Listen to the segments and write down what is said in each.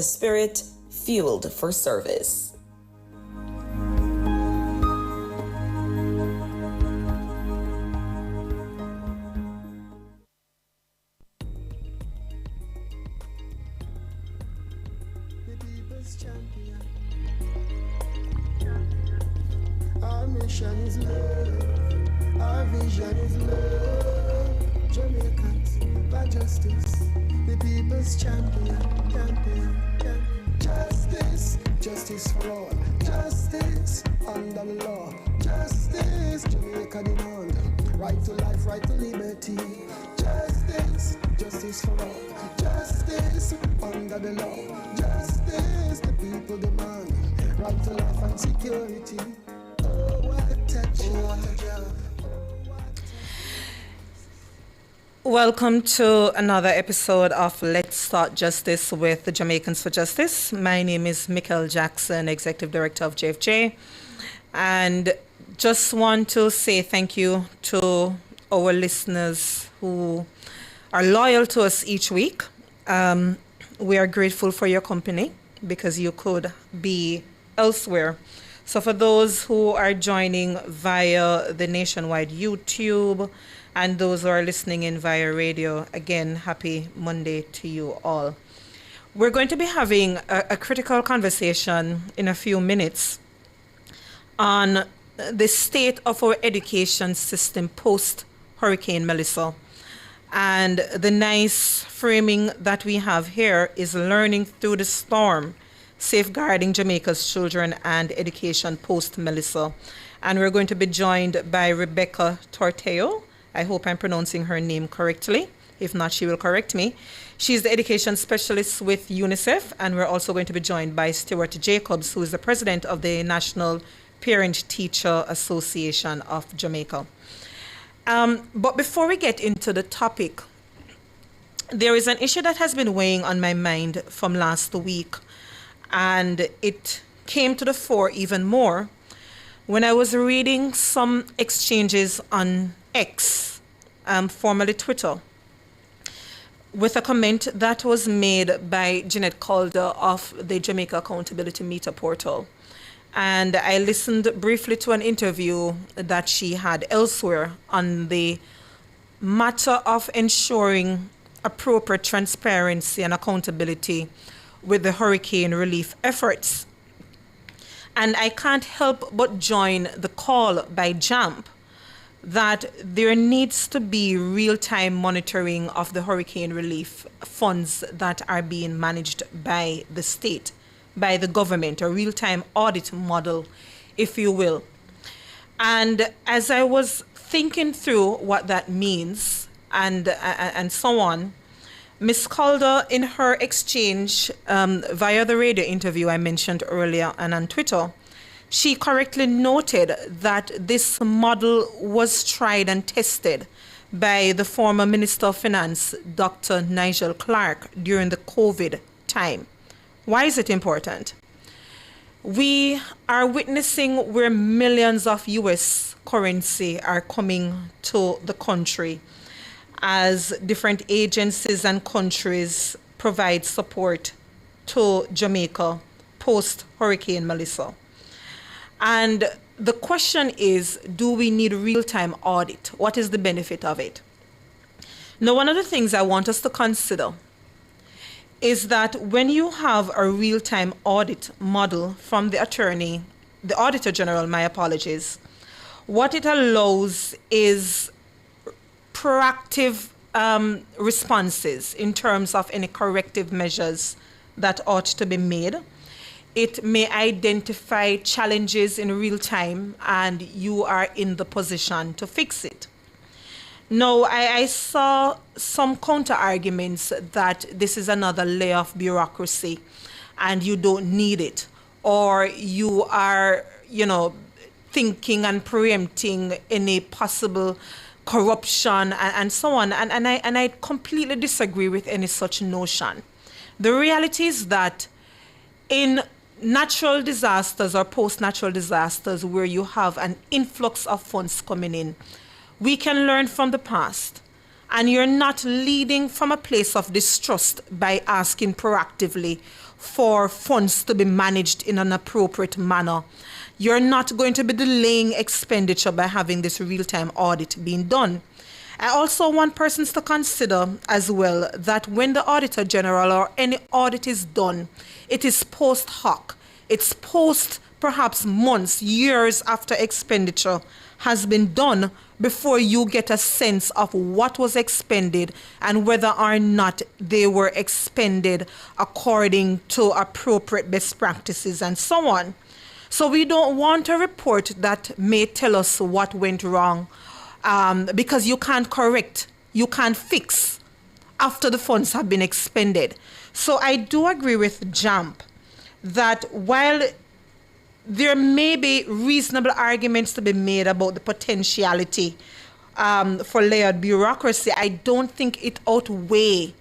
Spirit, fueled for service. Our mission is love, our vision is love. Jamaicans, by justice, the people's champion, Justice, justice for all, justice under the law, justice, Jamaica demand, right to life, right to liberty, justice, justice for all, justice under the law, justice, the people demand, right to life and security. Welcome to another episode of Let's Start Justice with the Jamaicans for Justice. My name is Michael Jackson, Executive Director of JFJ, and just want to say thank you to our listeners who are loyal to us each week. We are grateful for your company because you could be elsewhere. So for those who are joining via the nationwide YouTube and those who are listening in via radio, again, happy Monday to you all. We're going to be having a critical conversation in a few minutes on the state of our education system post Hurricane Melissa. And the nice framing that we have here is learning through the storm, safeguarding Jamaica's children and education post-Melissa. And we're going to be joined by Rebecca Torteo. I hope I'm pronouncing her name correctly. If not, she will correct me. She's the education specialist with UNICEF. And we're also going to be joined by Stuart Jacobs, who is the president of the National Parent-Teacher Association of Jamaica. But before we get into the topic, there is an issue that has been weighing on my mind from last week. And it came to the fore even more when I was reading some exchanges on X, formerly Twitter, with a comment that was made by Jeanette Calder of the Jamaica Accountability Meter portal. And I listened briefly to an interview that she had elsewhere on the matter of ensuring appropriate transparency and accountability with the hurricane relief efforts. And I can't help but join the call by JAMP that there needs to be real-time monitoring of the hurricane relief funds that are being managed by the state, by the government, a real-time audit model, if you will. And as I was thinking through what that means and so on, Ms. Calder, in her exchange via the radio interview I mentioned earlier and on Twitter, she correctly noted that this model was tried and tested by the former Minister of Finance, Dr. Nigel Clark, during the COVID time. Why is it important? We are witnessing where millions of US currency are coming to the country as different agencies and countries provide support to Jamaica post Hurricane Melissa. And the question is, do we need real-time audit? What is the benefit of it? Now, one of the things I want us to consider is that when you have a real-time audit model from the Auditor General, my apologies, what it allows is proactive responses in terms of any corrective measures that ought to be made. It may identify challenges in real time and you are in the position to fix it. Now, I saw some counter arguments that this is another layer of bureaucracy and you don't need it, or you are, thinking and preempting any possible corruption and so on. And I completely disagree with any such notion. The reality is that in natural disasters or post-natural disasters where you have an influx of funds coming in, we can learn from the past. And you're not leading from a place of distrust by asking proactively for funds to be managed in an appropriate manner. You're not going to be delaying expenditure by having this real-time audit being done. I also want persons to consider as well that when the Auditor General or any audit is done, it is post hoc. It's post perhaps months, years after expenditure has been done before you get a sense of what was expended and whether or not they were expended according to appropriate best practices and so on. So we don't want a report that may tell us what went wrong, because you can't correct, you can't fix after the funds have been expended. So I do agree with JAMP that while there may be reasonable arguments to be made about the potentiality for layered bureaucracy, I don't think it outweighs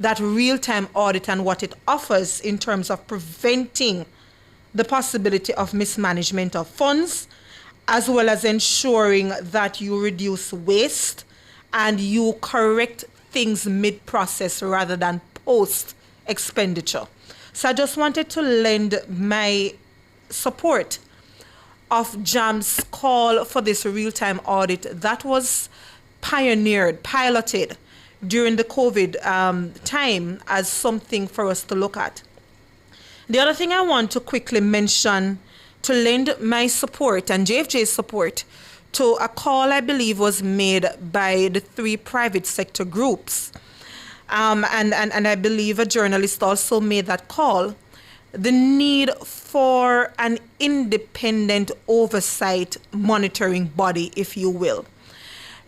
that real-time audit and what it offers in terms of preventing the possibility of mismanagement of funds, as well as ensuring that you reduce waste and you correct things mid-process rather than post-expenditure. So I just wanted to lend my support of JAM's call for this real-time audit that was piloted during the COVID time as something for us to look at. The other thing I want to quickly mention to lend my support and JFJ's support to a call I believe was made by the 3 private sector groups. And I believe a journalist also made that call, the need for an independent oversight monitoring body, if you will.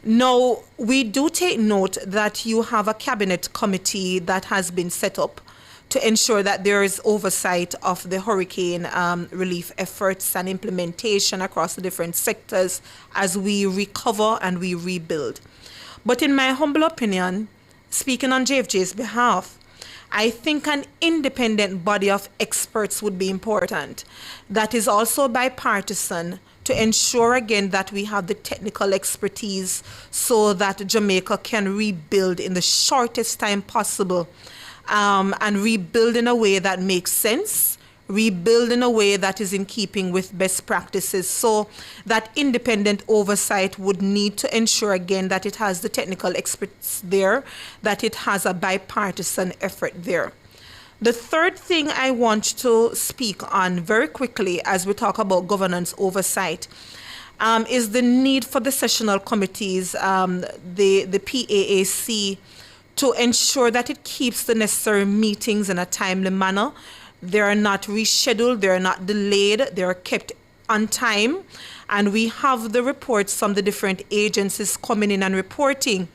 Now, we do take note that you have a cabinet committee that has been set up to ensure that there is oversight of the hurricane relief efforts and implementation across the different sectors as we recover and we rebuild. But in my humble opinion, speaking on JFJ's behalf, I think an independent body of experts would be important that is also bipartisan to ensure again that we have the technical expertise so that Jamaica can rebuild in the shortest time possible, and rebuild in a way that makes sense, rebuild in a way that is in keeping with best practices. So that independent oversight would need to ensure again that it has the technical experts there, that it has a bipartisan effort there. The third thing I want to speak on very quickly as we talk about governance oversight is the need for the sessional committees, the PAAC, to ensure that it keeps the necessary meetings in a timely manner. They are not rescheduled, they are not delayed, they are kept on time. And we have the reports from the different agencies coming in and reporting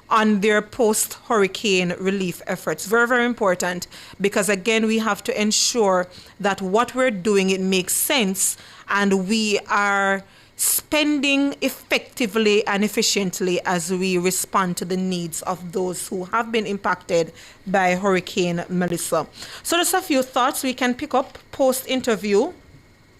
on their post-hurricane relief efforts. Very, very important, because again, we have to ensure that what we're doing, it makes sense and we are spending effectively and efficiently as we respond to the needs of those who have been impacted by Hurricane Melissa. So just a few thoughts we can pick up post-interview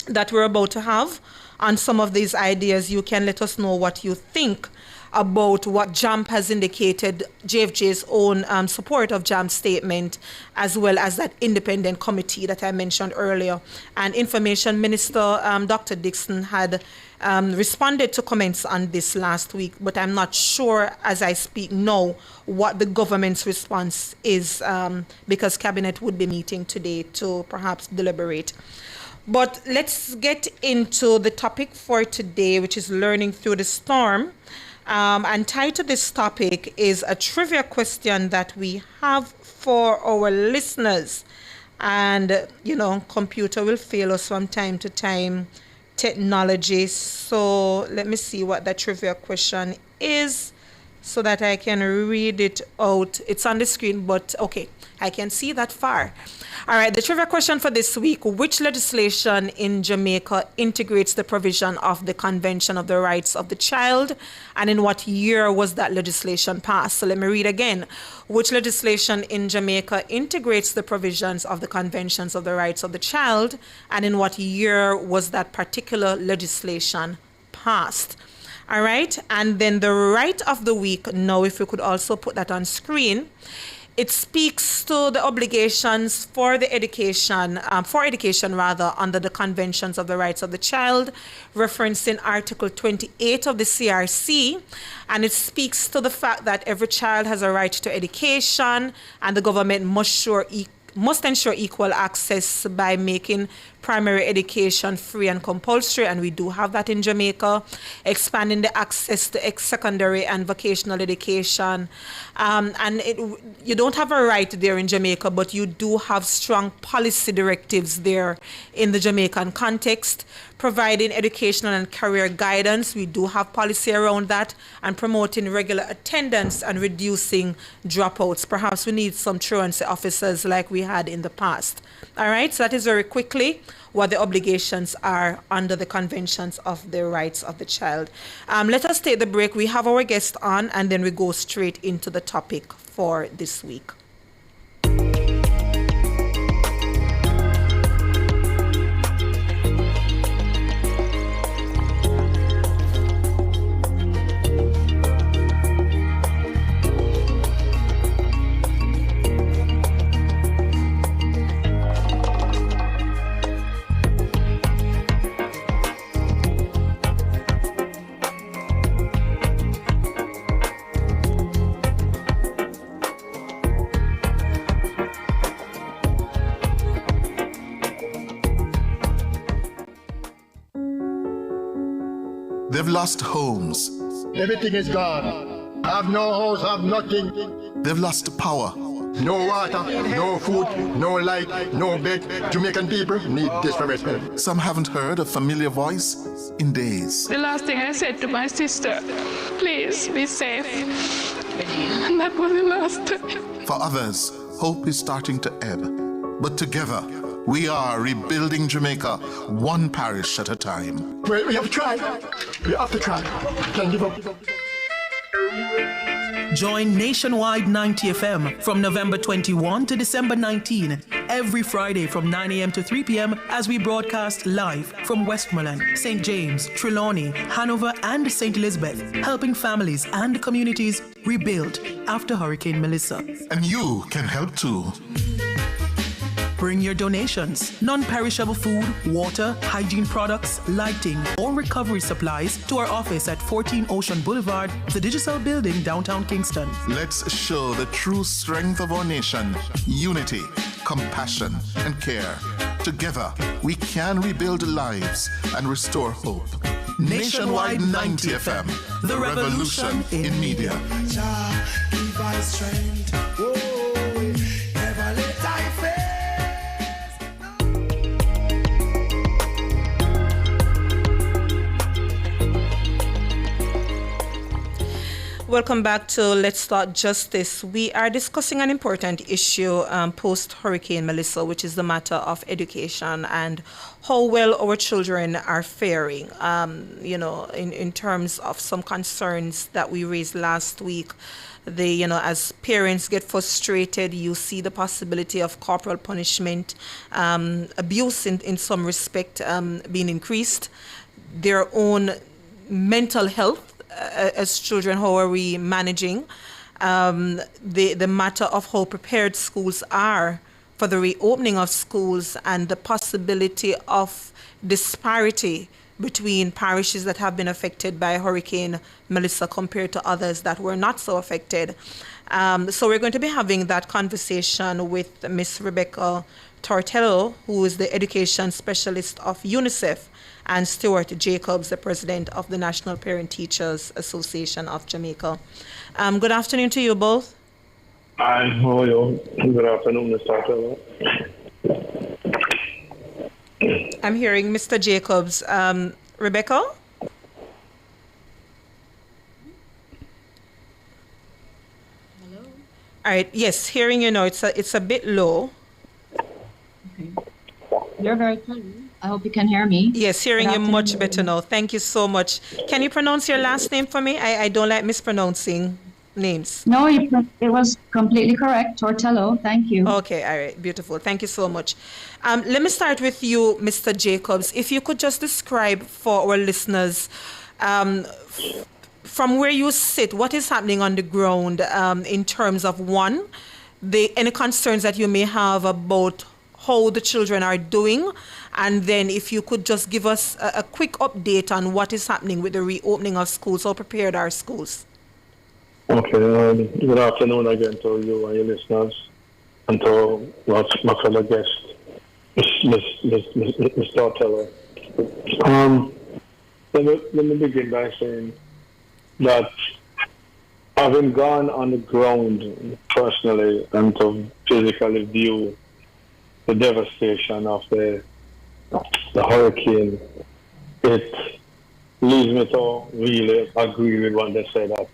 that we're about to have on some of these ideas. You can let us know what you think about what JAMP has indicated, JFJ's own support of JAMP's statement, as well as that independent committee that I mentioned earlier. And Information Minister Dr. Dixon had responded to comments on this last week, but I'm not sure as I speak now what the government's response is, because Cabinet would be meeting today to perhaps deliberate. But let's get into the topic for today, which is learning through the storm. And tied to this topic is a trivia question that we have for our listeners. And, you know, computer will fail us from time to time, technology. So let me see what that trivia question is so that I can read it out. It's on the screen, but okay, I can see that far. All right, the trivia question for this week: which legislation in Jamaica integrates the provision of the Convention of the Rights of the Child, and in what year was that legislation passed? So let me read again. Which legislation in Jamaica integrates the provisions of the Conventions of the Rights of the Child, and in what year was that particular legislation passed? All right, and then the right of the week, now if we could also put that on screen, It speaks to the obligations for the education, under the Conventions of the Rights of the Child, referencing Article 28 of the CRC, and it speaks to the fact that every child has a right to education, and the government must ensure equal access by making primary education free and compulsory, and we do have that in Jamaica, expanding the access to secondary and vocational education. You don't have a right there in Jamaica, but you do have strong policy directives there in the Jamaican context, providing educational and career guidance. We do have policy around that, and promoting regular attendance and reducing dropouts. Perhaps we need some truancy officers like we had in the past. All right, so that is very quickly what the obligations are under the Conventions of the Rights of the Child. Let us take the break. We have our guest on, and then we go straight into the topic for this week. They've lost homes. Everything is gone. I have no house, I have nothing. They've lost power. No water, no food, no light, no bed. Jamaican people need desperate help. Some haven't heard a familiar voice in days. The last thing I said to my sister, please be safe. And that was the last time. For others, hope is starting to ebb. But together, we are rebuilding Jamaica, one parish at a time. We have to try. We have to try. Can't give up. Join Nationwide 90 FM from November 21 to December 19, every Friday from 9 a.m. to 3 p.m. as we broadcast live from Westmoreland, St. James, Trelawney, Hanover, and St. Elizabeth, helping families and communities rebuild after Hurricane Melissa. And you can help too. Bring your donations, non-perishable food, water, hygiene products, lighting, or recovery supplies to our office at 14 Ocean Boulevard, the Digital Building, downtown Kingston. Let's show the true strength of our nation: unity, compassion, and care. Together, we can rebuild lives and restore hope. Nationwide 90 FM, the revolution in media. Give us strength. Oh, never let I fail. Welcome back to Let's Start Justice. We are discussing an important issue post-Hurricane Melissa, which is the matter of education and how well our children are faring. In terms of some concerns that we raised last week, as parents get frustrated, you see the possibility of corporal punishment, abuse in some respect being increased, their own mental health. As children, how are we managing the matter of how prepared schools are for the reopening of schools, and the possibility of disparity between parishes that have been affected by Hurricane Melissa compared to others that were not so affected. So we're going to be having that conversation with Miss Rebecca Tortello, who is the education specialist of UNICEF, and Stuart Jacobs, the president of the National Parent Teachers Association of Jamaica. Good afternoon to you both. Hi, how are you? Good afternoon, Mr. Taylor. I'm hearing Mr. Jacobs. Rebecca? Hello? All right, yes, hearing you now, it's a bit low. Okay. You're very clear. I hope you can hear me. Yes, hearing you much better now. Thank you so much. Can you pronounce your last name for me? I don't like mispronouncing names. No, it was completely correct. Tortello, thank you. Okay, all right, beautiful. Thank you so much. Let me start with you, Mr. Jacobs. If you could just describe for our listeners, from where you sit, what is happening on the ground in terms of, one, any concerns that you may have about how the children are doing, and then if you could just give us a quick update on what is happening with the reopening of schools, how prepared are schools? Okay, good afternoon again to you and your listeners, and to my fellow guest, Mr. Tortello. Let me begin by saying that having gone on the ground personally and to physically view the devastation of the hurricane, it leads me to really agree with when they say that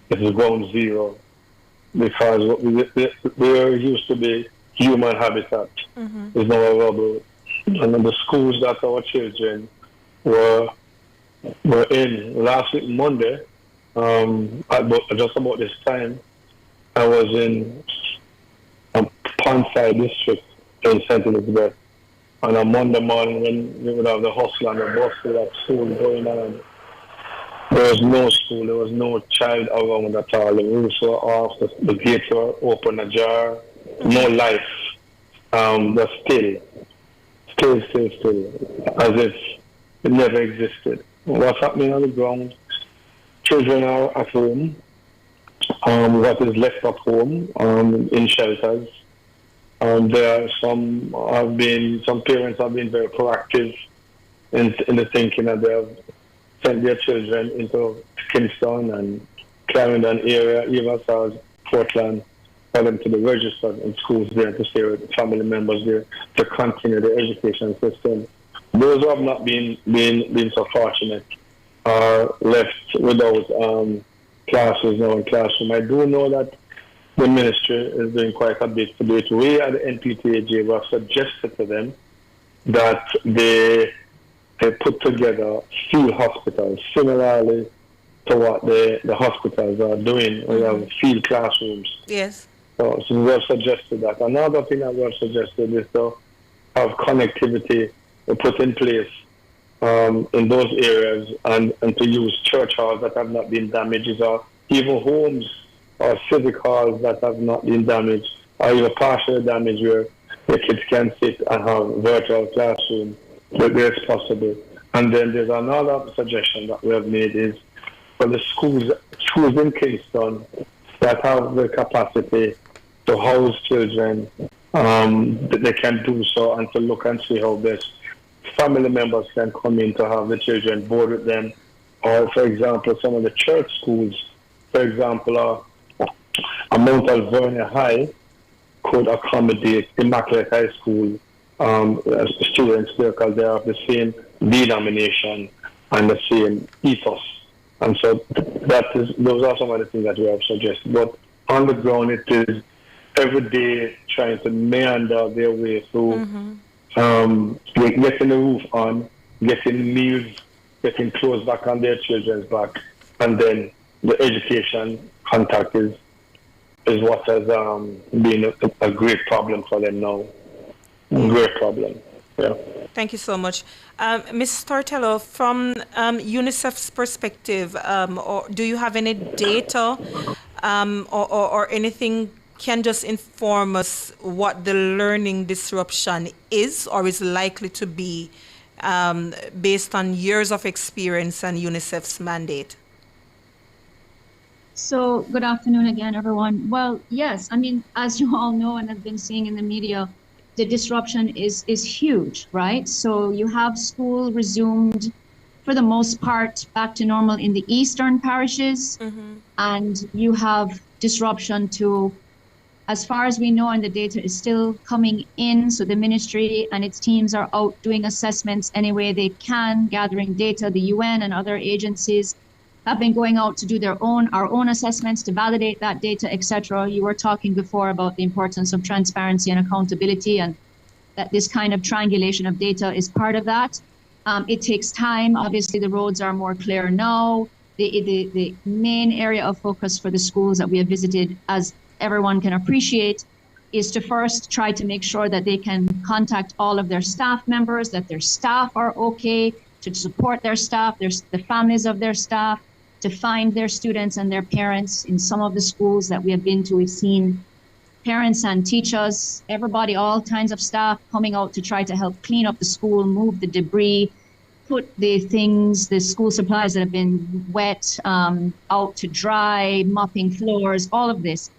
it is ground zero, because there used to be human habitat is now a rubble. And the schools that our children were in last week Monday, just about this time, I was in Pondside district in St. Elizabeth. On a Monday morning, when we would have the hustle and the bustle of school going on, there was no school, there was no child around at all. The roofs were off, the gates were open ajar, no life. But still, as if it never existed. What's happening on the ground? Children are at home. What is left at home in shelters. There are some parents have been very proactive in the thinking that they have sent their children into Kingston and Clarendon area, even as far as Portland, for them to be registered in schools there, to stay with family members there, to continue the education system. Those who have not been so fortunate are left without classes now in classroom. I do know that the ministry is doing quite a bit to do it. We at the NPTAG have suggested to them that they put together field hospitals, similarly to what the hospitals are doing. We have field classrooms. Yes. So we have suggested that. Another thing that we have suggested is to have connectivity put in place in those areas, and to use church halls that have not been damaged, or even homes or civic halls that have not been damaged, or even partially damaged, where the kids can sit and have virtual classroom where it's possible. And then there's another suggestion that we have made is for the schools in Kingston that have the capacity to house children, that they can do so, and to look and see how best family members can come in to have the children board with them. Or, for example, some of the church schools, for example, Mount Alvernia High could accommodate Immaculate High School students there, because they have the same denomination and the same ethos. And so those are some of the things that we have suggested. But on the ground, it is every day trying to meander their way through, getting the roof on, getting meals, getting clothes back on their children's back, and then the education contact is what has been a great problem for them now. Great problem. Yeah. Thank you so much. Ms. Tortello, from UNICEF's perspective, or do you have any data or anything can just inform us what the learning disruption is or is likely to be based on years of experience and UNICEF's mandate? So good afternoon again, everyone. Well, yes, I mean, as you all know and have been seeing in the media, the disruption is huge, right? So you have school resumed for the most part back to normal in the eastern parishes, and you have disruption to, as far as we know, and the data is still coming in. So the ministry and its teams are out doing assessments any way they can, gathering data. The UN and other agencies have been going out to do our own assessments to validate that data, etc. You were talking before about the importance of transparency and accountability, and that this kind of triangulation of data is part of that. It takes time. Obviously, the roads are more clear now. The main area of focus for the schools that we have visited, as everyone can appreciate, is to first try to make sure that they can contact all of their staff members, that their staff are okay, to support their staff, the families of their staff, to find their students and their parents. In some of the schools that we have been to, we've seen parents and teachers, everybody, all kinds of staff coming out to try to help clean up the school, move the debris, put the things, the school supplies that have been wet out to dry, mopping floors, all of this.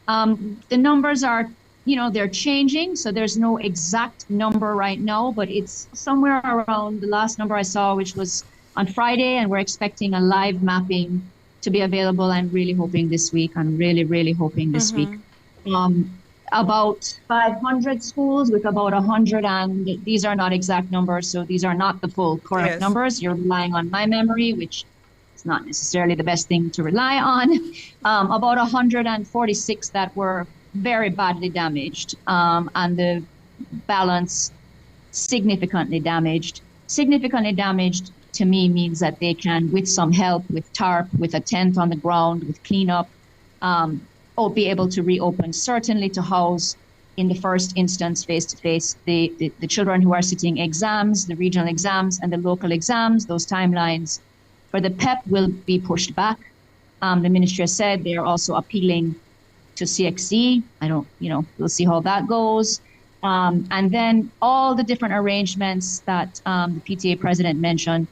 The numbers are, they're changing, so there's no exact number right now, but it's somewhere around the last number I saw, which was on Friday, and we're expecting a live mapping to be available. I'm really hoping this week. I'm really, really hoping this week. About 500 schools with about 100, and these are not exact numbers, so these are not the full correct numbers. You're relying on my memory, which is not necessarily the best thing to rely on. About 146 that were very badly damaged, and the balance significantly damaged. Significantly damaged to me means that they can, with some help, with tarp, with a tent on the ground, with cleanup, or be able to reopen, certainly to house, in the first instance, face-to-face, the children who are sitting exams, the regional exams and the local exams. Those timelines for the PEP will be pushed back. The ministry has said they're also appealing to CXC. We'll see how that goes. And then all the different arrangements that the PTA president mentioned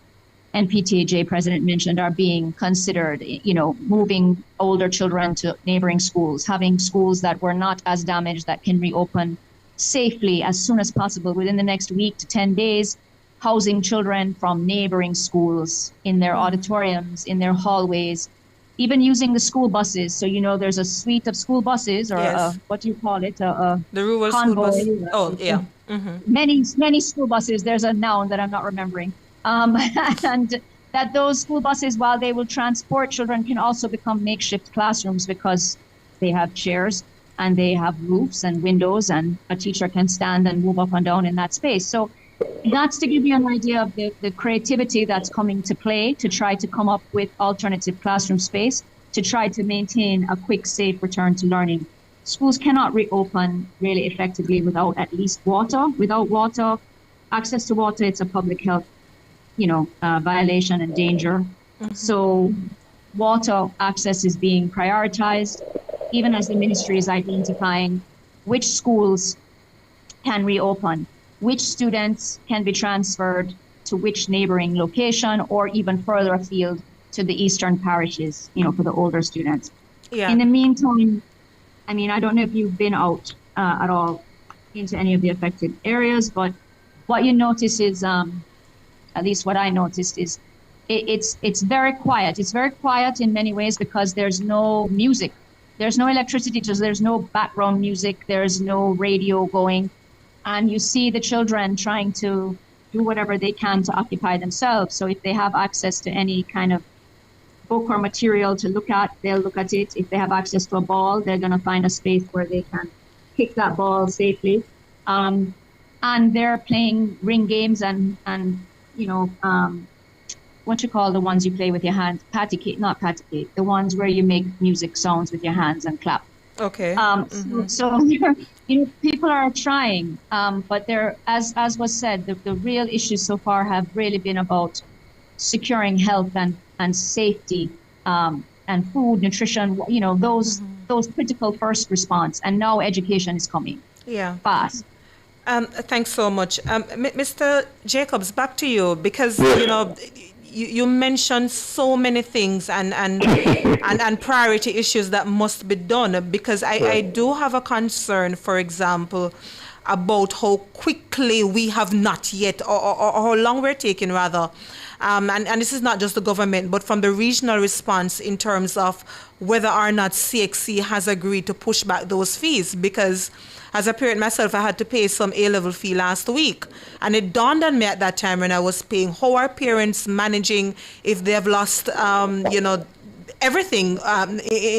and PTAJ president mentioned are being considered, moving older children to neighboring schools, having schools that were not as damaged that can reopen safely as soon as possible within the next week to 10 days, housing children from neighboring schools in their auditoriums, in their hallways, even using the school buses. So, there's a suite of school buses, or what do you call it? The rural convoy. School bus. Oh, yeah. Many school buses. There's a noun that I'm not remembering. And that those school buses, while they will transport children, can also become makeshift classrooms because they have chairs and they have roofs and windows, and a teacher can stand and move up and down in that space. So that's to give you an idea of the creativity that's coming to play to try to come up with alternative classroom space to try to maintain a quick, safe return to learning. Schools cannot reopen really effectively without at least water. Without water, access to water, it's a public health violation and danger. So water access is being prioritized, even as the ministry is identifying which schools can reopen, which students can be transferred to which neighboring location, or even further afield to the eastern parishes, for the older students. Yeah. In the meantime, I don't know if you've been out at all into any of the affected areas, but what you notice is, at least what I noticed is, it's very quiet. It's very quiet in many ways because there's no music. There's no electricity, so there's no background music. There's no radio going. And you see the children trying to do whatever they can to occupy themselves. So if they have access to any kind of book or material to look at, they'll look at it. If they have access to a ball, they're going to find a space where they can kick that ball safely. And they're playing ring games and what you call the ones you play with your hands, patty cake, not patty cake, the ones where you make music sounds with your hands and clap. Okay. So people are trying, but they're, as was said, the real issues so far have really been about securing health and safety, and food, nutrition, those critical first response. And now education is coming. Yeah. Fast. Thanks so much. Mr. Jacobs, back to you, because, you mentioned so many things and priority issues that must be done, because I do have a concern, for example, about how quickly we have not yet, or how long we're taking rather. And this is not just the government, but from the regional response in terms of whether or not CXC has agreed to push back those fees, because as a parent myself, I had to pay some A-level fee last week. And it dawned on me at that time when I was paying, how are parents managing if they have lost, everything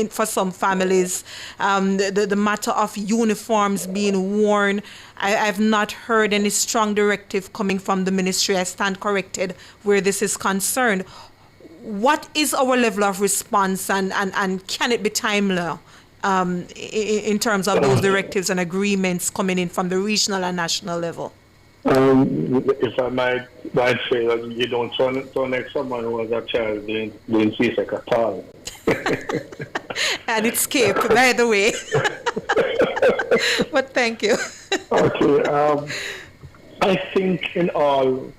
for some families, the matter of uniforms being worn. I've not heard any strong directive coming from the ministry. I stand corrected where this is concerned. What is our level of response, and can it be timely in terms of those directives and agreements coming in from the regional and national level? If I might say that you don't sound like someone who was a child doing CSEC at all. And it's Cape, by the way. But thank you. Okay. I think in all,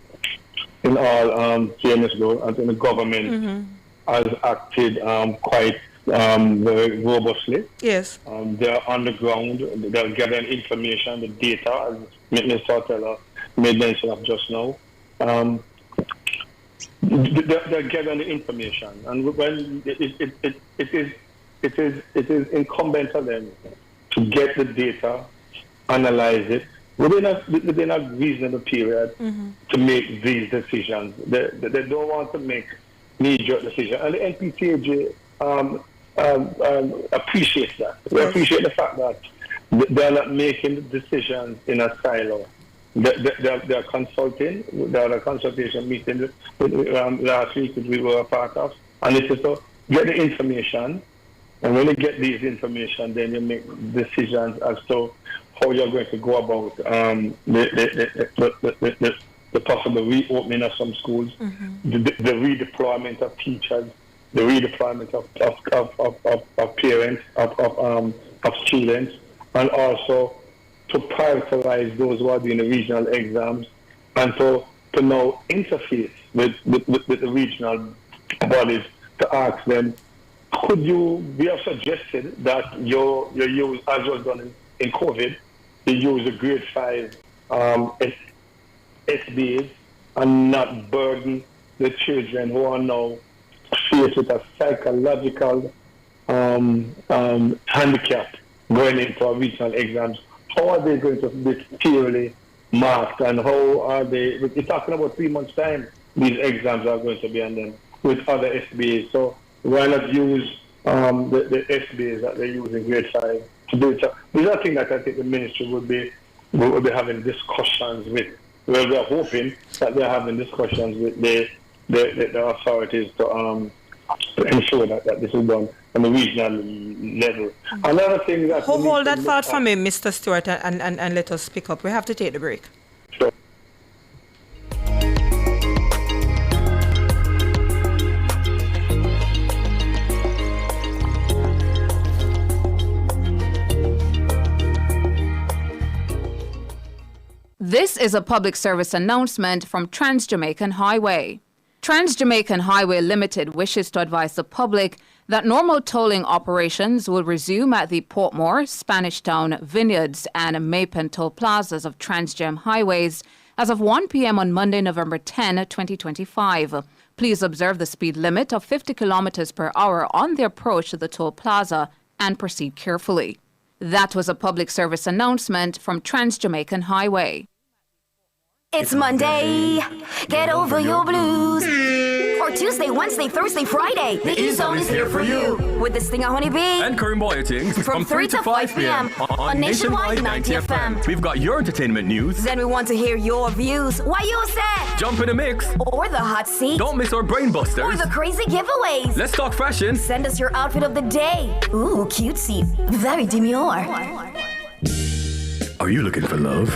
fairness though, I think the government has acted quite very robustly. Yes. They're on the ground. They're gathering information, the data, as Mr. Sartella made mention of just now. They're gathering the information, and when it is incumbent on them to get the data, analyze it within a reasonable period to make these decisions. They don't want to make knee-jerk decisions, and the NPCAJ appreciates that. They appreciate the fact that they're not making decisions in a silo. They're consulting. There had a consultation meeting last week that we were a part of, and it is to get the information. And when you get these information, then you make decisions as to how you're going to go about the possible reopening of some schools, the redeployment of teachers, the redeployment of parents, of students, and also to prioritize those who are doing the regional exams, and to now interface with the regional bodies to ask them, we have suggested that you use, as was done in COVID, you use the grade 5 SBAs and not burden the children who are now faced with a psychological handicap going into our regional exams. How are they going to be clearly marked, and how are they? We're talking about 3 months' time. These exams are going to be on them with other SBAs. So why not use the SBAs that they use in grade 5 to do it? These are things that I think the ministry will be having discussions with. Well, we're hoping that they're having discussions with the authorities to ensure that this is done on the regional level. Another thing that... Hold that thought for me, Mr. Stewart, and let us pick up. We have to take the break. Sure. This is a public service announcement from Trans-Jamaican Highway. Trans-Jamaican Highway Limited wishes to advise the public that normal tolling operations will resume at the Portmore, Spanish Town, Vineyards and Mapen toll plazas of Trans-Jam Highways as of 1 p.m. on Monday, November 10, 2025. Please observe the speed limit of 50 kilometers per hour on the approach to the toll plaza and proceed carefully. That was a public service announcement from Trans-Jamaican Highway. It's Monday, get over your blues. Or Tuesday, Wednesday, Thursday, Friday. The E-Zone is here for you. With the Stinger Honey Bee and Curry Boyatings from 3 to 5 p.m. on Nationwide 90 FM. We've got your entertainment news. Then we want to hear your views. Why you said? Jump in the mix. Or the hot seat. Don't miss our brain busters. Or the crazy giveaways. Let's talk fashion. Send us your outfit of the day. Ooh, cutesy. Very demure. Are you looking for love?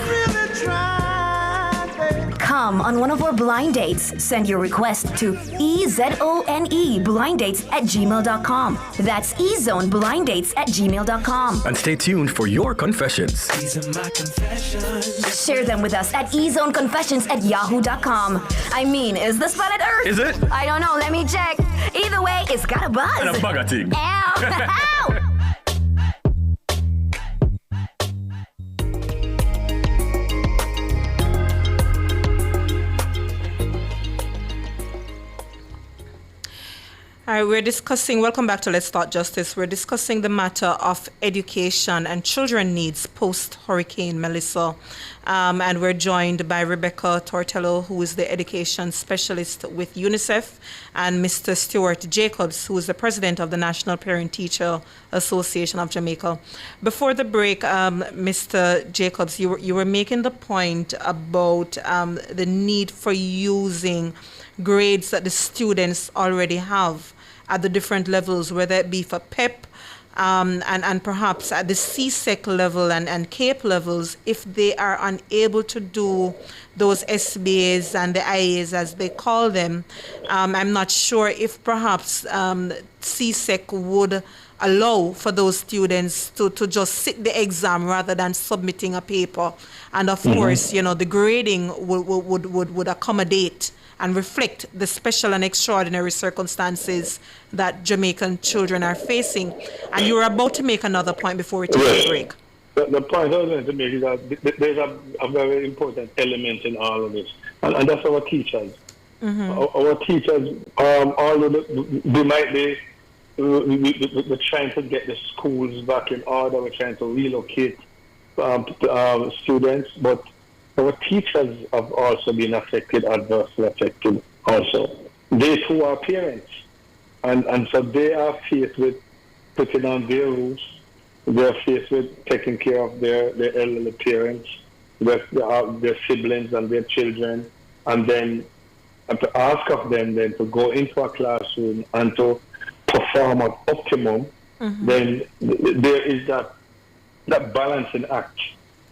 Come on one of our blind dates. Send your request to ezone blinddates@gmail.com. That's ezoneblinddates@gmail.com. And stay tuned for your confessions. These are my confessions. Share them with us at ezoneconfessions@yahoo.com. I mean, is this planet Earth? Is it? I don't know. Let me check. Either way, it's got a buzz. And a bugger thing. Ow! Ow! All right, welcome back to Let's Start Justice. We're discussing the matter of education and children needs post-Hurricane Melissa. And we're joined by Rebecca Tortello, who is the education specialist with UNICEF, and Mr. Stuart Jacobs, who is the president of the National Parent-Teacher Association of Jamaica. Before the break, Mr. Jacobs, you were making the point about the need for using grades that the students already have at the different levels, whether it be for PEP and perhaps at the CSEC level and CAPE levels, if they are unable to do those SBAs and the IAs as they call them. I'm not sure if perhaps CSEC would allow for those students to just sit the exam rather than submitting a paper. And of course, the grading would accommodate and reflect the special and extraordinary circumstances that Jamaican children are facing. And you were about to make another point before we take a break. The point I was going to make is that there's a very important element in all of this, and that's our teachers. Our teachers, although they might be, we're trying to get the schools back in order, we're trying to relocate students, but our teachers have also been adversely affected also. They too are parents, and so they are faced with putting on their roofs, they're faced with taking care of their elderly parents, their siblings and their children, and then to ask of them then to go into a classroom and to perform at optimum, then there is that balancing act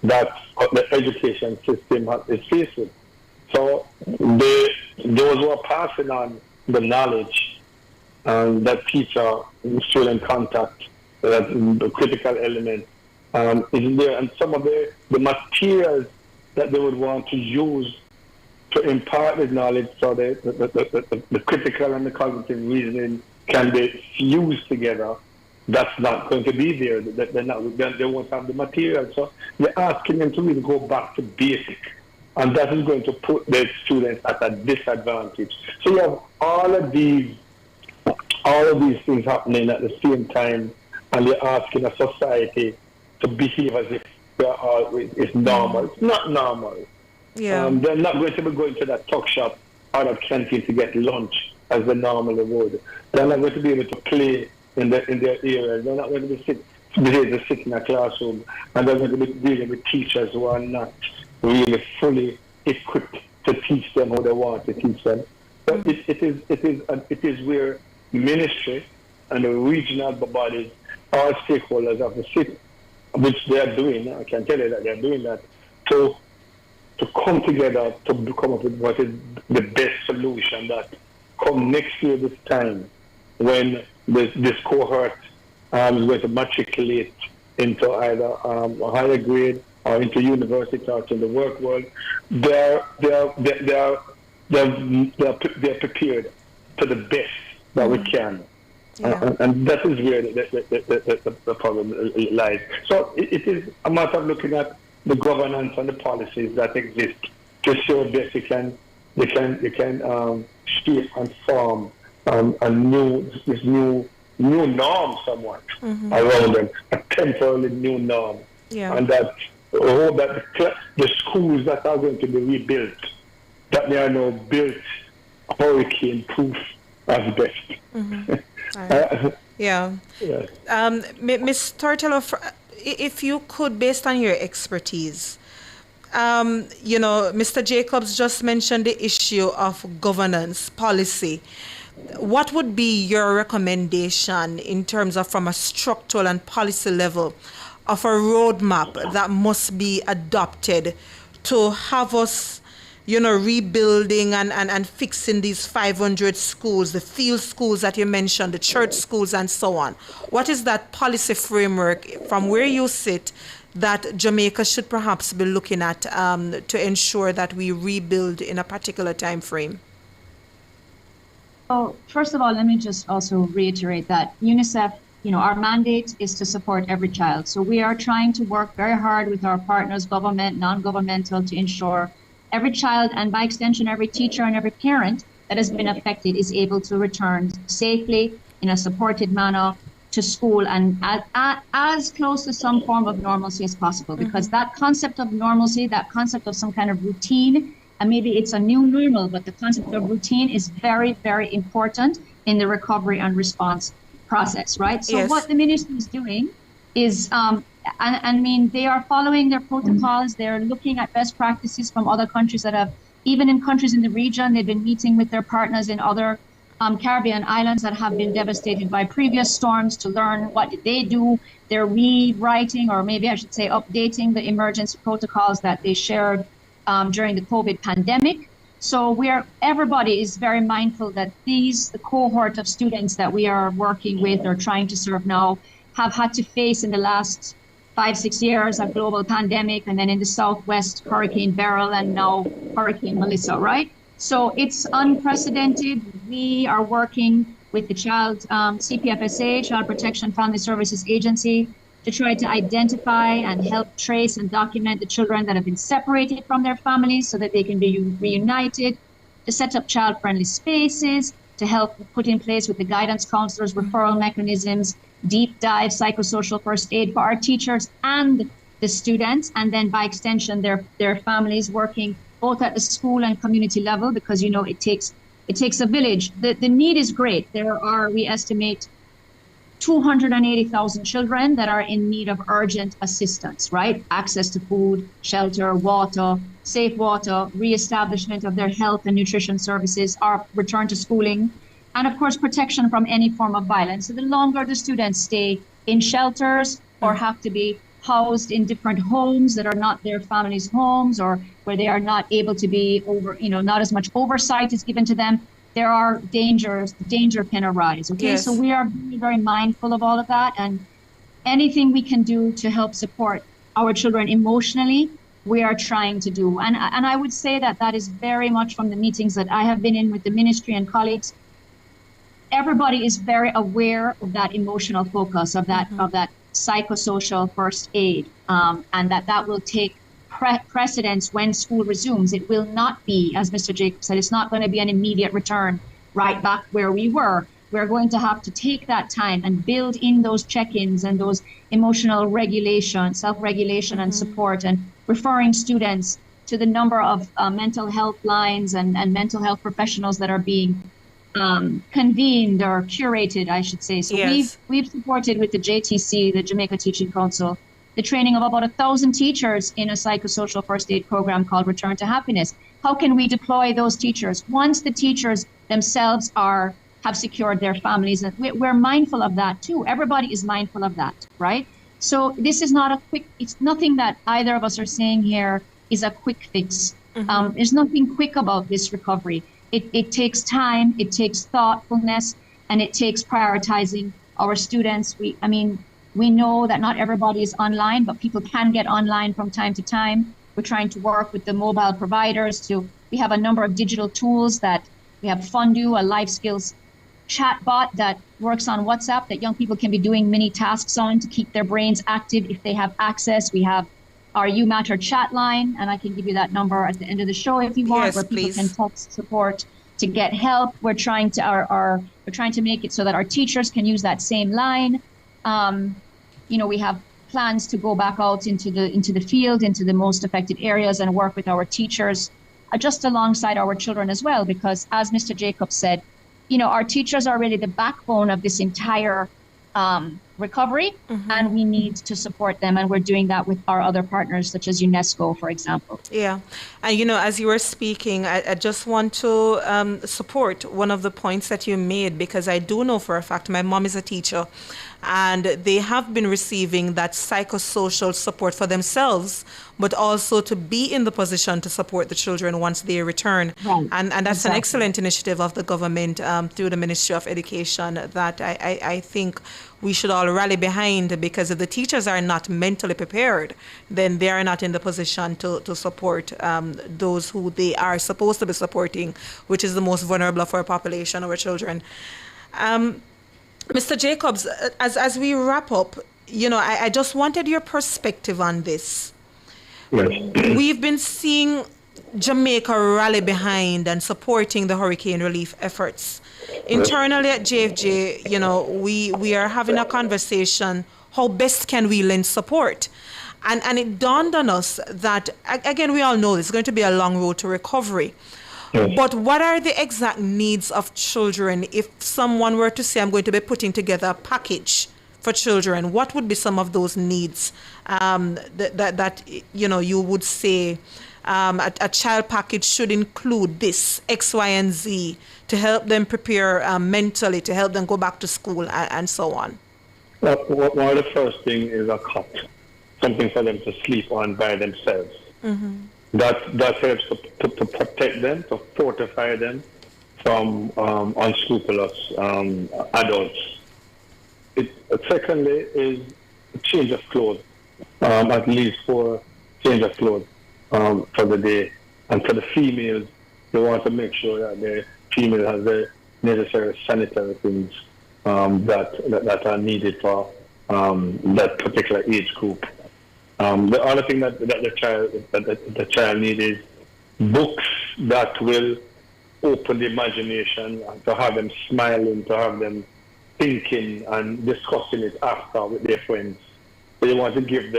that the education system is faced with. So those who are passing on the knowledge and that teacher-student contact, that the critical element is there, and some of the materials that they would want to use to impart the knowledge, so the critical and the cognitive reasoning can be fused together. That's not going to be there. They won't have the material. So you're asking them to really go back to basic, and that is going to put the students at a disadvantage. So you have all of these things happening at the same time, and you're asking a society to behave as if it's normal. It's not normal. Yeah. They're not going to be going to that tuck shop or that canteen to get lunch as they normally would. They're not going to be able to play in their area. They're not going to be able to sit in a classroom, and they're going to be dealing with teachers who are not really fully equipped to teach them how they want to teach them. But it is where ministry and the regional bodies, all stakeholders of the city, which they are doing. I can tell you that they are doing that to come together to come up with what is the best solution that come next year this time, when this cohort is going to matriculate into either a higher grade or into university or to the work world. They're prepared to the best that we can. Yeah. And that is where the problem lies. So it is a matter of looking at the governance and the policies that exist to show that they can shape and form a new norm somewhat around them, a temporarily new norm, and that the schools that are going to be rebuilt, that they are now built hurricane-proof as best. Ms. Tortello, if you could, based on your expertise, Mr. Jacobs just mentioned the issue of governance policy. What would be your recommendation in terms of, from a structural and policy level, of a roadmap that must be adopted to have us, rebuilding and fixing these 500 schools, the field schools that you mentioned, the church schools and so on? What is that policy framework from where you sit that Jamaica should perhaps be looking at to ensure that we rebuild in a particular time frame? So first of all, let me just also reiterate that UNICEF, our mandate is to support every child. So we are trying to work very hard with our partners, government, non-governmental, to ensure every child, and by extension, every teacher and every parent that has been affected is able to return safely in a supported manner to school and as close to some form of normalcy as possible. Because that concept of normalcy, that concept of some kind of routine, and maybe it's a new normal, but the concept of routine is very, very important in the recovery and response process, right? So what the ministry is doing is, they are following their protocols. They're looking at best practices from other countries that have, even in countries in the region, they've been meeting with their partners in other Caribbean islands that have been devastated by previous storms to learn what did they do. They're rewriting, or maybe I should say updating, the emergency protocols that they shared during the COVID pandemic. So everybody is very mindful that the cohort of students that we are working with or trying to serve now have had to face in the last 5-6 years a global pandemic, and then in the Southwest, Hurricane Beryl, and now Hurricane Melissa, right? So it's unprecedented. We are working with the CPFSA, Child Protection Family Services Agency, to try to identify and help trace and document the children that have been separated from their families so that they can be reunited, to set up child-friendly spaces, to help put in place with the guidance counselors, referral mechanisms, deep dive psychosocial first aid for our teachers and the students, and then by extension their families, working both at the school and community level, because it takes a village. The need is great. We estimate 280,000 children that are in need of urgent assistance, right? Access to food, shelter, water, safe water, reestablishment of their health and nutrition services, or return to schooling, and of course, protection from any form of violence. So the longer the students stay in shelters or have to be housed in different homes that are not their families' homes, or where they are not able to be not as much oversight is given to them, there are danger can arise. Okay, yes. So we are very, very mindful of all of that, and anything we can do to help support our children emotionally, we are trying to do. And I would say that is very much from the meetings that I have been in with the ministry and colleagues. Everybody is very aware of that emotional focus, of that psychosocial first aid, and that will take precedence when school resumes. It will not be, as Mr. Jacob said, it's not going to be an immediate return right back where we were. We're going to have to take that time and build in those check-ins and those emotional regulation, self-regulation and support, and referring students to the number of mental health lines and mental health professionals that are being convened or curated, I should say. So yes. We've supported with the JTC, the Jamaica Teaching Council, the training of about 1,000 teachers in a psychosocial first aid program called Return to Happiness. How can we deploy those teachers once the teachers themselves have secured their families? And we're mindful of that too. Everybody is mindful of that, right? So this is not it's nothing that either of us are saying here is a quick fix. There's nothing quick about this recovery. It takes time, it takes thoughtfulness, and it takes prioritizing our students. We know that not everybody is online, but people can get online from time to time. We're trying to work with the mobile providers we have a number of digital tools that we have Fundu, a life skills chatbot that works on WhatsApp that young people can be doing mini tasks on to keep their brains active if they have access. We have our You Matter chat line, and I can give you that number at the end of the show if you want, yes, where people please. can text support to get help. We're trying to make it so that our teachers can use that same line. We have plans to go back out into the field, into the most affected areas, and work with our teachers just alongside our children as well, because as Mr. Jacobs said, our teachers are really the backbone of this entire recovery, and we need to support them, and we're doing that with our other partners such as UNESCO, for example. Yeah, and as you were speaking, I just want to support one of the points that you made, because I do know for a fact my mom is a teacher, and they have been receiving that psychosocial support for themselves, but also to be in the position to support the children once they return. Right. And that's Exactly. an excellent initiative of the government through the Ministry of Education that I think we should all rally behind, because if the teachers are not mentally prepared, then they are not in the position to support those who they are supposed to be supporting, which is the most vulnerable of our population, our children. Mr. Jacobs, as we wrap up, I just wanted your perspective on this. Yes. We've been seeing Jamaica rally behind and supporting the hurricane relief efforts. Internally at JFJ, we are having a conversation, how best can we lend support? And it dawned on us that, again, we all know it's going to be a long road to recovery. But what are the exact needs of children? If someone were to say, I'm going to be putting together a package for children, what would be some of those needs that you would say a child package should include this, X, Y, and Z, to help them prepare mentally, to help them go back to school and so on? Well, one of the first thing is a cot, something for them to sleep on by themselves. that helps to protect them, to fortify them from unscrupulous adults. Secondly is a change of clothes, at least 4 change of clothes for the day. And for the females, they want to make sure that the female has the necessary sanitary things that are needed for that particular age group. The other thing that the child needs is books that will open the imagination, to have them smiling, to have them thinking and discussing it after with their friends. So you want to give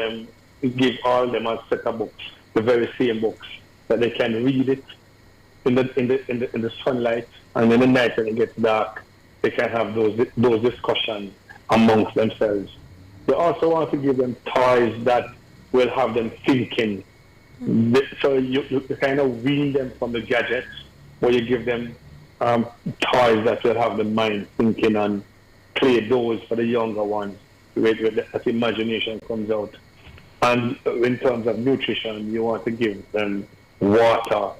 all of them a set of books, the very same books, that they can read it in the sunlight, and in the night when it gets dark, they can have those discussions amongst themselves. You also want to give them toys that will have them thinking. So you kind of wean them from the gadgets, where you give them toys that will have the mind thinking, and play those for the younger ones, where that imagination comes out. And in terms of nutrition, you want to give them water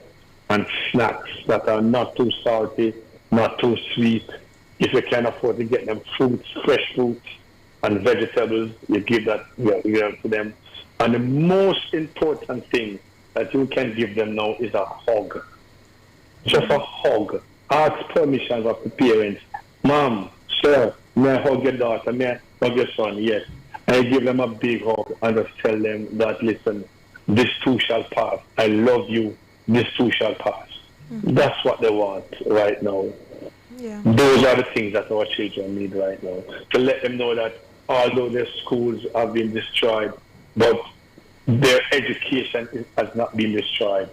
and snacks that are not too salty, not too sweet. If you can afford to get them fruits, fresh fruits and vegetables, you give that to them. And the most important thing that you can give them now is a hug. Just a hug. Ask permission of the parents. Mom, sir, may I hug your daughter? May I hug your son? Yes. And I give them a big hug and just tell them that, listen, this too shall pass. I love you. This too shall pass. That's what they want right now. Yeah. Those are the things that our children need right now. To let them know that although their schools have been destroyed, but their education has not been destroyed.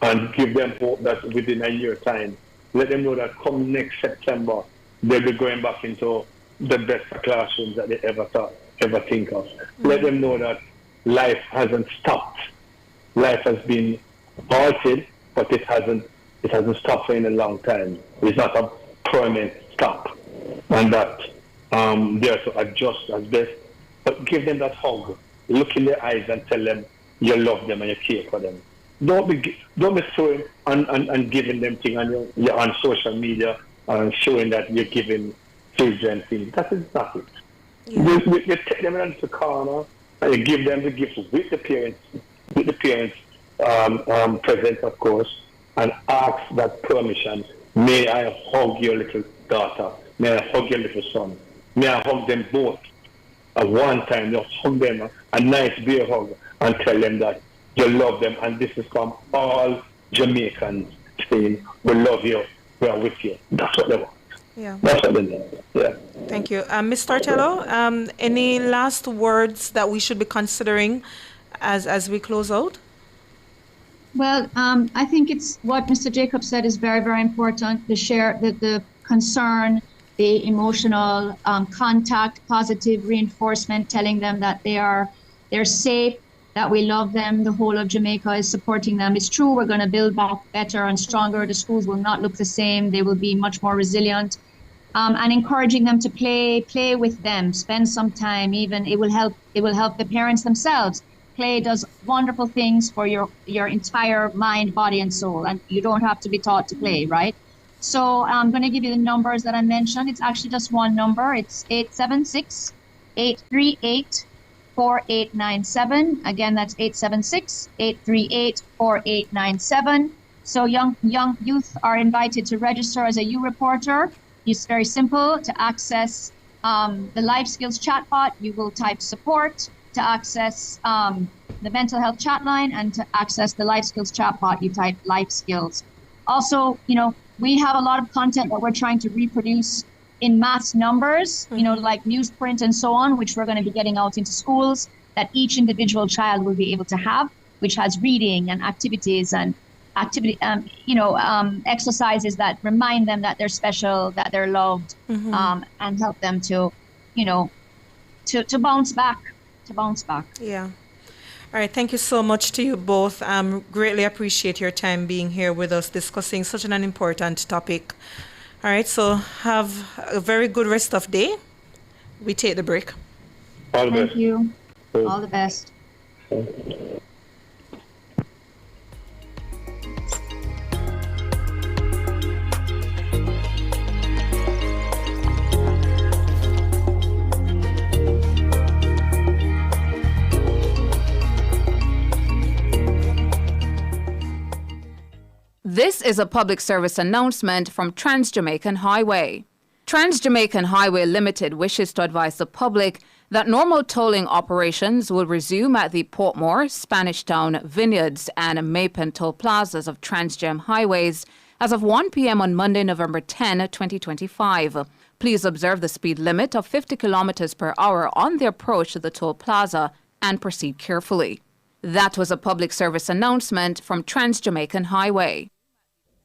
And give them hope that within a year time, let them know that come next September, they'll be going back into the best classrooms that they ever think of. Let them know that life hasn't stopped. Life has been halted, but it hasn't stopped for in a long time. It's not a permanent stop. And that they have to adjust as best. But give them that hug. Look in their eyes and tell them you love them and you care for them. Don't be throwing and giving them things on social media and showing that you're giving children things. That is not it. Yeah. You take them into the corner and you give them the gifts with the parents present, of course, and ask that permission. May I hug your little daughter? May I hug your little son? May I hug them both at one time? Just hug them, a nice beer hug, and tell them that you love them. And this is from all Jamaicans saying, we love you, we are with you. That's what they want. Yeah. That's what they need. Yeah. Thank you. Ms. Tartello, any last words that we should be considering as we close out? Well, I think it's what Mr. Jacob said is very, very important. The concern, the emotional contact, positive reinforcement, telling them that they're safe, that we love them. The whole of Jamaica is supporting them. It's true, we're going to build back better and stronger. The schools will not look the same. They will be much more resilient. And encouraging them to play with them, spend some time. Even it will help the parents themselves. Play does wonderful things for your entire mind, body, and soul, and you don't have to be taught to play, right? So I'm going to give you the numbers that I mentioned. It's actually just one number. It's 876-838-4897. Again, that's 876-838-4897. So young youth are invited to register as a U reporter. It's very simple. To access the life skills chatbot, you will type support. To access the mental health chat line, and to access the life skills chatbot, you type life skills. Also, we have a lot of content that we're trying to reproduce in mass numbers, like newsprint and so on, which we're going to be getting out into schools that each individual child will be able to have, which has reading and activities and exercises that remind them that they're special, that they're loved, and help them to bounce back. Yeah. All right. Thank you so much to you both. Greatly appreciate your time being here with us discussing such an important topic. All right. So have a very good rest of day. We take the break. All the best. Thank you. All the best. This is a public service announcement from Trans-Jamaican Highway. Trans-Jamaican Highway Limited wishes to advise the public that normal tolling operations will resume at the Portmore, Spanish Town, Vineyards and Mapen toll plazas of Trans-Jam Highways as of 1 p.m. on Monday, November 10, 2025. Please observe the speed limit of 50 kilometers per hour on the approach to the toll plaza and proceed carefully. That was a public service announcement from Trans-Jamaican Highway.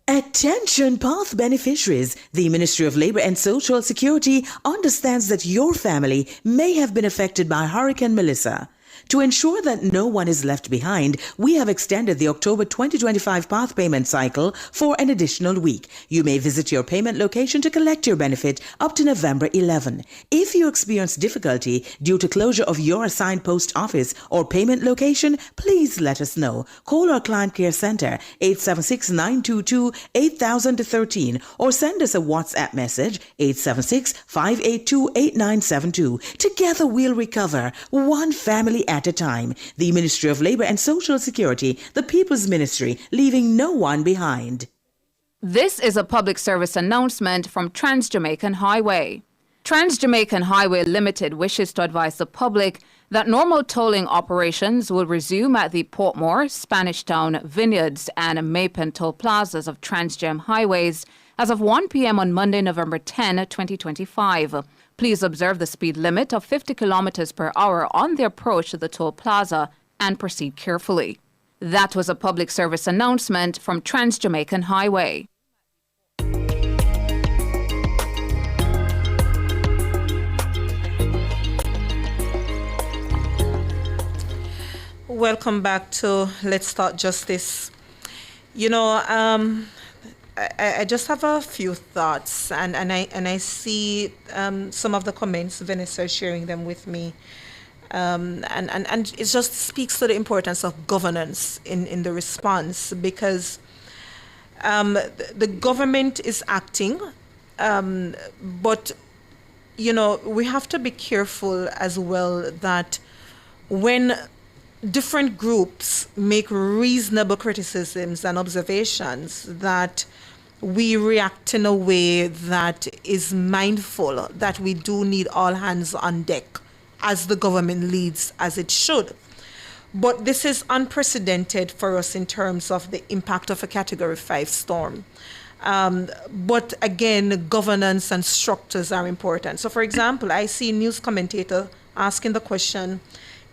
Attention path beneficiaries. The Ministry of Labour and Social Security understands that your family may have been affected by Hurricane Melissa. To ensure that no one is left behind, we have extended the October 2025 path payment cycle for an additional week. You may visit your payment location to collect your benefit up to November 11. If you experience difficulty due to closure of your assigned post office or payment location, please let us know. Call our Client Care Center 876-922-8013 or send us a WhatsApp message 876-582-8972. Together we'll recover, one family at a time. The Ministry of Labour and Social Security, the People's Ministry, leaving no one behind. This is a public service announcement from Trans-Jamaican Highway. Trans-Jamaican Highway Limited wishes to advise the public that normal tolling operations will resume at the Portmore, Spanish Town, Vineyards and Mapen toll plazas of Trans-Jam Highways as of 1 p.m. on Monday, November 10, 2025. Please observe the speed limit of 50 kilometers per hour on the approach to the toll plaza and proceed carefully. That was a public service announcement from Trans-Jamaican Highway. Welcome back to Let's Start Justice. I just have a few thoughts, and I see some of the comments Vanessa is sharing them with me, and it just speaks to the importance of governance in the response, because the government is acting, but we have to be careful as well that when different groups make reasonable criticisms and observations, that we react in a way that is mindful that we do need all hands on deck as the government leads as it should. But this is unprecedented for us in terms of the impact of a Category 5 storm. But again, governance and structures are important. So for example, I see a news commentator asking the question,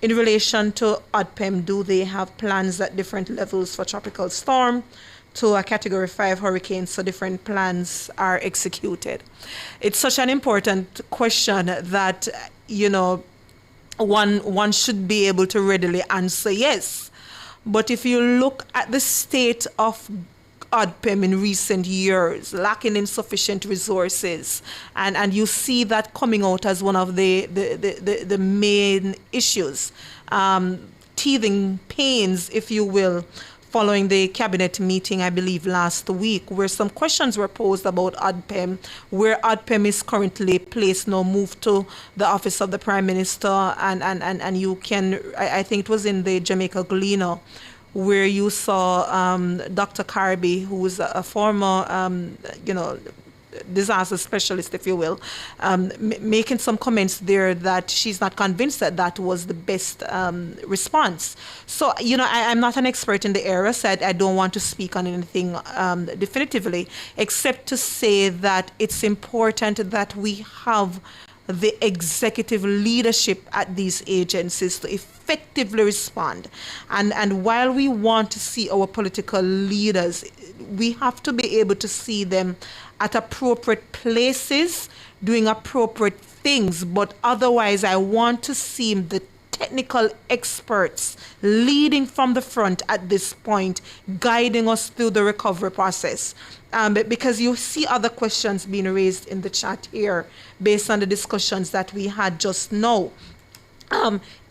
in relation to ODPEM, do they have plans at different levels for tropical storm to a Category 5 hurricane, so different plans are executed? It's such an important question that, one should be able to readily answer yes. But if you look at the state of ODPEM in recent years, lacking insufficient resources, and you see that coming out as one of the main issues, teething pains, if you will, following the cabinet meeting, I believe, last week, where some questions were posed about ODPEM, where ODPEM is currently placed, now moved to the office of the Prime Minister, and you can, I think it was in the Jamaica Gleaner, where you saw Dr. Carby, who was a former, disaster specialist, if you will, making some comments there that she's not convinced that that was the best response. So, I'm not an expert in the area, so I don't want to speak on anything definitively, except to say that it's important that we have the executive leadership at these agencies to effectively respond. And while we want to see our political leaders, we have to be able to see them at appropriate places, doing appropriate things. But otherwise, I want to see the technical experts leading from the front at this point, guiding us through the recovery process. Because you see other questions being raised in the chat here based on the discussions that we had just now.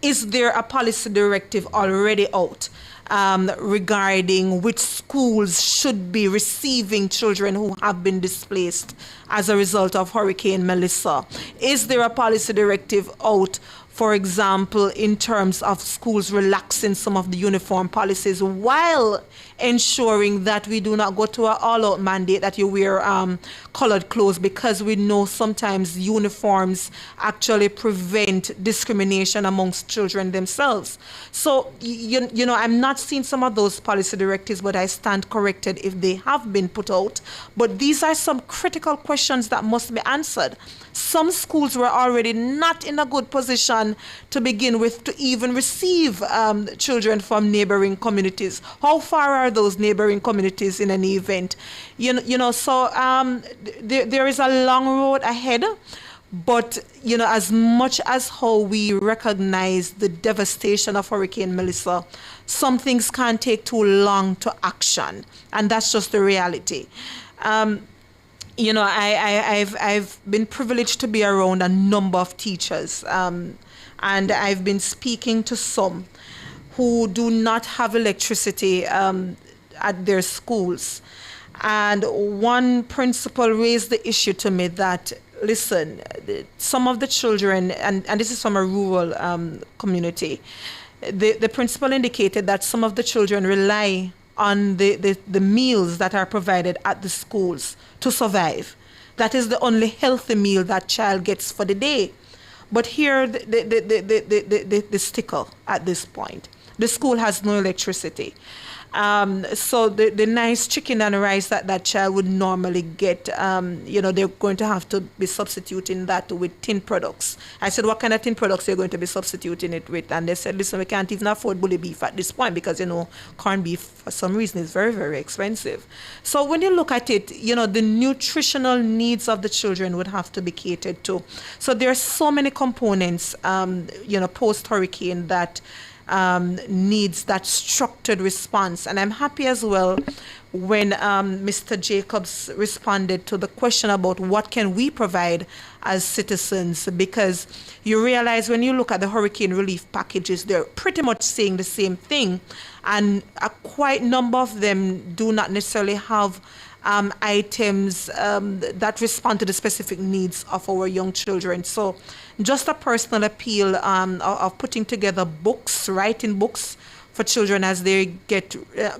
Is there a policy directive already out regarding which schools should be receiving children who have been displaced as a result of Hurricane Melissa? Is there a policy directive out for example, in terms of schools relaxing some of the uniform policies while ensuring that we do not go to an all-out mandate that you wear colored clothes, because we know sometimes uniforms actually prevent discrimination amongst children themselves. So, you know, I'm not seeing some of those policy directives, but I stand corrected if they have been put out. But these are some critical questions that must be answered. Some schools were already not in a good position to begin with to even receive children from neighboring communities. How far are those neighboring communities in any event? So there is a long road ahead. But, you know, as much as how we recognize the devastation of Hurricane Melissa, some things can't take too long to action. And that's just the reality. You know, I've been privileged to be around a number of teachers, and I've been speaking to some who do not have electricity at their schools. And one principal raised the issue to me that, listen, some of the children, and this is from a rural community, the principal indicated that some of the children rely on the meals that are provided at the schools to survive. That is the only healthy meal that child gets for the day. But here, the sticker at this point. The school has no electricity. So the nice chicken and rice that child would normally get, they're going to have to be substituting that with tin products. I said, what kind of tin products are you going to be substituting it with? And they said, listen, we can't even afford bully beef at this point because, corned beef, for some reason, is very, very expensive. So when you look at it, the nutritional needs of the children would have to be catered to. So there are so many components, post-hurricane that needs that structured response. And I'm happy as well when Mr. Jacobs responded to the question about what can we provide as citizens, because you realize when you look at the hurricane relief packages, they're pretty much saying the same thing, and a quite number of them do not necessarily have items that respond to the specific needs of our young children. So just a personal appeal of putting together books, writing books for children as they get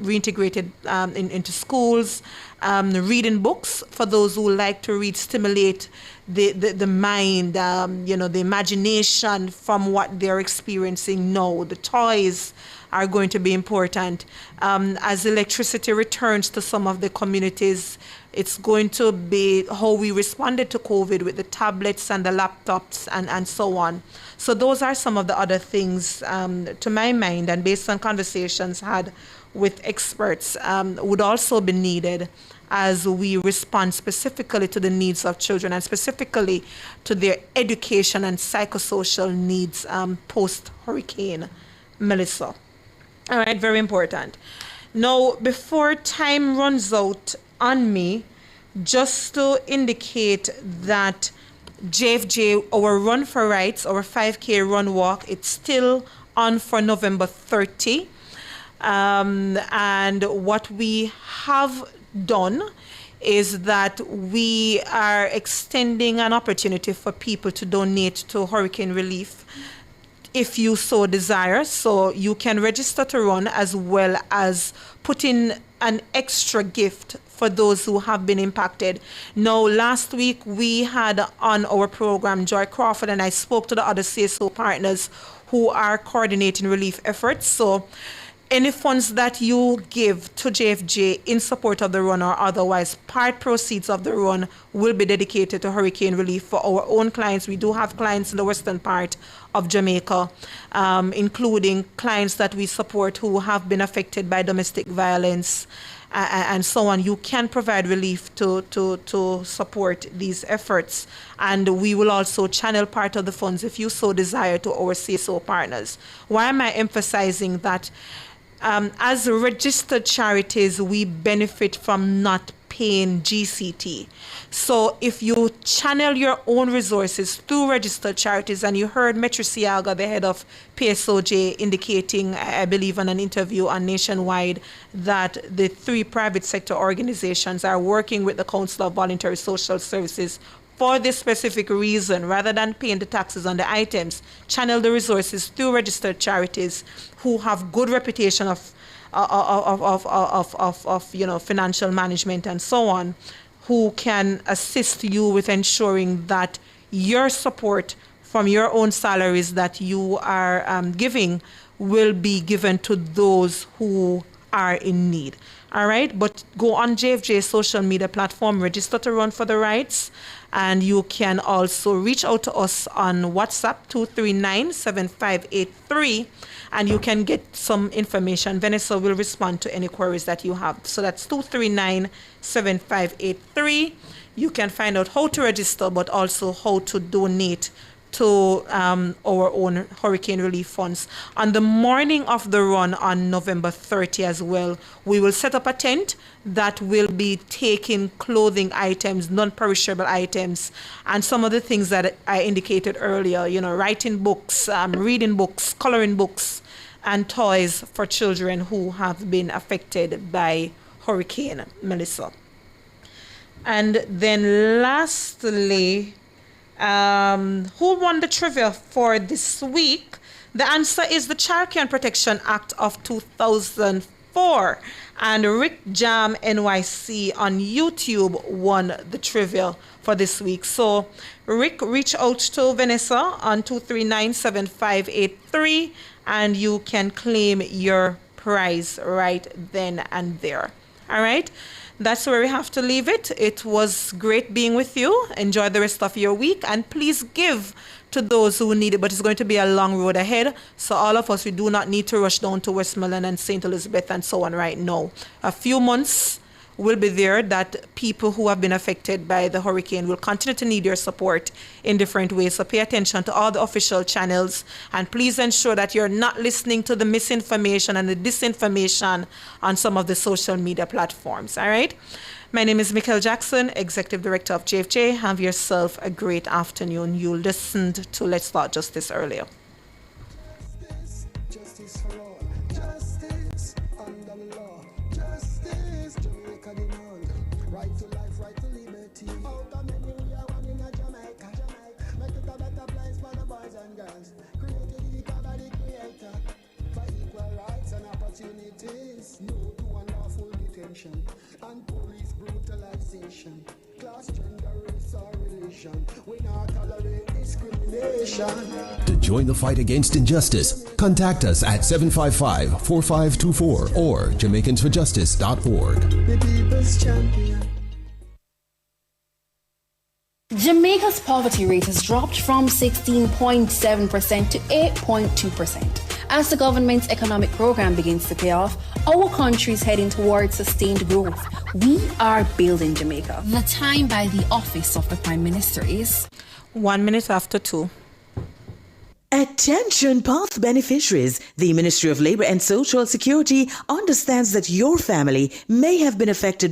reintegrated into schools, reading books for those who like to read, stimulate the mind, the imagination from what they're experiencing now. The toys are going to be important. As electricity returns to some of the communities, it's going to be how we responded to COVID with the tablets and the laptops and so on. So those are some of the other things, to my mind, and based on conversations had with experts, would also be needed as we respond specifically to the needs of children and specifically to their education and psychosocial needs post-Hurricane Melissa. All right, very important. Now, before time runs out on me, just to indicate that JFJ, our Run for Rights, our 5K run walk, it's still on for November 30. And what we have done is that we are extending an opportunity for people to donate to hurricane relief if you so desire. So you can register to run as well as put in an extra gift for those who have been impacted. Now, last week we had on our program Joy Crawford, and I spoke to the other CSO partners who are coordinating relief efforts. So any funds that you give to JFJ in support of the run or otherwise, part proceeds of the run will be dedicated to hurricane relief for our own clients. We do have clients in the western part of Jamaica, including clients that we support who have been affected by domestic violence and so on. You can provide relief to support these efforts. And we will also channel part of the funds, if you so desire, to our CSO partners. Why am I emphasizing that? As registered charities, we benefit from not paying GCT. So if you channel your own resources through registered charities, and you heard Metro Siaga, the head of PSOJ, indicating, I believe on an interview on Nationwide, that the 3 private sector organizations are working with the Council of Voluntary Social Services for this specific reason, rather than paying the taxes on the items, channel the resources through registered charities who have good reputation of financial management and so on, who can assist you with ensuring that your support from your own salaries that you are giving will be given to those who are in need. All right, but go on JFJ's social media platform, register to run for the rights, and you can also reach out to us on WhatsApp 239-7583, and you can get some information. Vanessa will respond to any queries that you have. So that's 239-7583. You can find out how to register, but also how to donate to our own hurricane relief funds. On the morning of the run on November 30 as well, we will set up a tent that will be taking clothing items, non-perishable items, and some of the things that I indicated earlier, writing books, reading books, coloring books, and toys for children who have been affected by Hurricane Melissa. And then lastly, who won the trivia for this week? The answer is the Child Care and Protection Act of 2004. And Rick Jam NYC on YouTube won the trivia for this week. So Rick, reach out to Vanessa on 239-7583 and you can claim your prize right then and there. All right? That's where we have to leave it. It was great being with you. Enjoy the rest of your week. And please give to those who need it. But it's going to be a long road ahead. So all of us, we do not need to rush down to Westmoreland and St. Elizabeth and so on right now. A few months will be there that people who have been affected by the hurricane will continue to need your support in different ways. So pay attention to all the official channels and please ensure that you're not listening to the misinformation and the disinformation on some of the social media platforms. All right. My name is Michael Jackson, Executive Director of JFJ. Have yourself a great afternoon. You listened to Let's Start Justice earlier. Justice for all. Justice under the law. Justice, Jamaica demand. Right to life, right to liberty. Out of many, we are one in a Jamaica. Make it a better place for the boys and girls. Created equal by the creator. For equal rights and opportunities. No to unlawful detention. And police brutalization. Class, gender, race or religion. We not tolerate discrimination. To join the fight against injustice, contact us at 755-4524 or JamaicансForJustice.org. The people's champion. Jamaica's poverty rate has dropped from 16.7% to 8.2%. As the government's economic program begins to pay off, our country is heading towards sustained growth. We are building Jamaica. The time by the office of the Prime Minister is 1 minute after 2. Attention path beneficiaries. The Ministry of Labour and Social Security understands that your family may have been affected